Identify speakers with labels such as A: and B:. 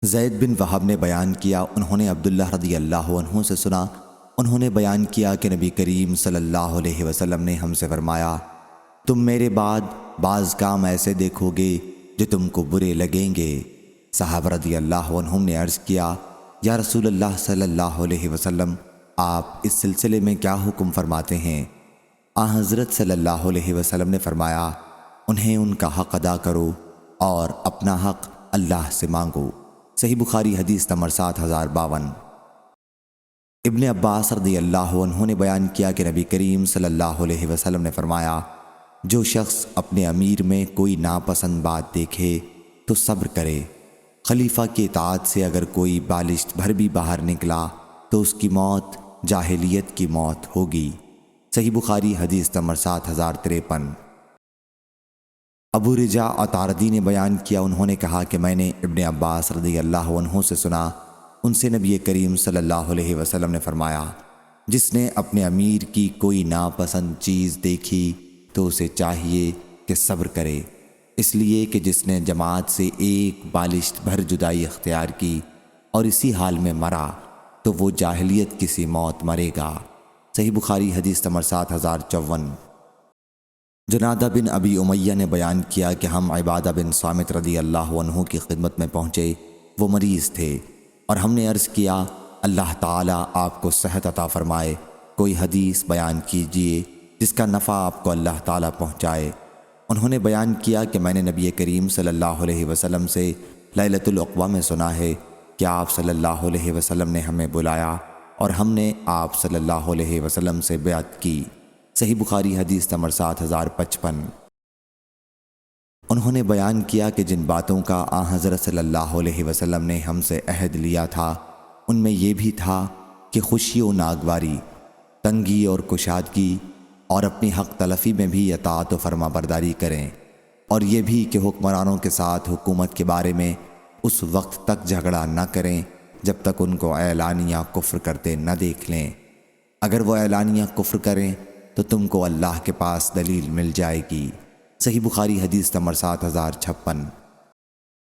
A: زید بن وہب نے بیان کیا، انہوں نے عبداللہ رضی اللہ عنہ سے سنا، انہوں نے بیان کیا کہ نبی کریم صلی اللہ علیہ وسلم نے ہم سے فرمایا، تم میرے بعد بعض کام ایسے دیکھو گے جو تم کو برے لگیں گے۔ صحابہ رضی اللہ عنہم نے عرض کیا، یا رسول اللہ صلی اللہ علیہ وسلم، آپ اس سلسلے میں کیا حکم فرماتے ہیں؟ حضرت صلی اللہ علیہ وسلم نے فرمایا، انہیں ان کا حق ادا کرو اور اپنا حق اللہ سے مانگو۔ صحیح بخاری حدیث نمبر 7052۔ ابن عباس رضی اللہ عنہ نے بیان کیا کہ نبی کریم صلی اللہ علیہ وسلم نے فرمایا، جو شخص اپنے امیر میں کوئی ناپسند بات دیکھے تو صبر کرے۔ خلیفہ کی اطاعت سے اگر کوئی بالشت بھر بھی باہر نکلا تو اس کی موت جاہلیت کی موت ہوگی۔ صحیح بخاری حدیث نمبر 7053۔ ابو رجاء عطاردی نے بیان کیا، انہوں نے کہا کہ میں نے ابن عباس رضی اللہ عنہ سے سنا، ان سے نبی کریم صلی اللہ علیہ وسلم نے فرمایا، جس نے اپنے امیر کی کوئی ناپسند چیز دیکھی تو اسے چاہیے کہ صبر کرے، اس لیے کہ جس نے جماعت سے ایک بالشت بھر جدائی اختیار کی اور اسی حال میں مرا تو وہ جاہلیت کسی موت مرے گا۔ صحیح بخاری حدیث نمبر 7054۔ جنادہ بن ابی امیہ نے بیان کیا کہ ہم عبادہ بن صامت رضی اللہ عنہ کی خدمت میں پہنچے، وہ مریض تھے، اور ہم نے عرض کیا، اللہ تعالیٰ آپ کو صحت عطا فرمائے، کوئی حدیث بیان کیجئے جس کا نفع آپ کو اللہ تعالیٰ پہنچائے۔ انہوں نے بیان کیا کہ میں نے نبی کریم صلی اللہ علیہ وسلم سے لیلۃ العقبہ میں سنا ہے کہ آپ صلی اللہ علیہ وسلم نے ہمیں بلایا اور ہم نے آپ صلی اللہ علیہ وسلم سے بیعت کی۔ صحیح بخاری حدیث نمبر 7055۔ انہوں نے بیان کیا کہ جن باتوں کا حضرت صلی اللہ علیہ وسلم نے ہم سے عہد لیا تھا ان میں یہ بھی تھا کہ خوشی و ناگواری، تنگی اور کشادگی، اور اپنی حق تلفی میں بھی اطاعت و فرما برداری کریں، اور یہ بھی کہ حکمرانوں کے ساتھ حکومت کے بارے میں اس وقت تک جھگڑا نہ کریں جب تک ان کو اعلانیہ کفر کرتے نہ دیکھ لیں۔ اگر وہ اعلانیہ کفر کریں تو تم کو اللہ کے پاس دلیل مل جائے گی۔ صحیح بخاری حدیث نمبر 7056۔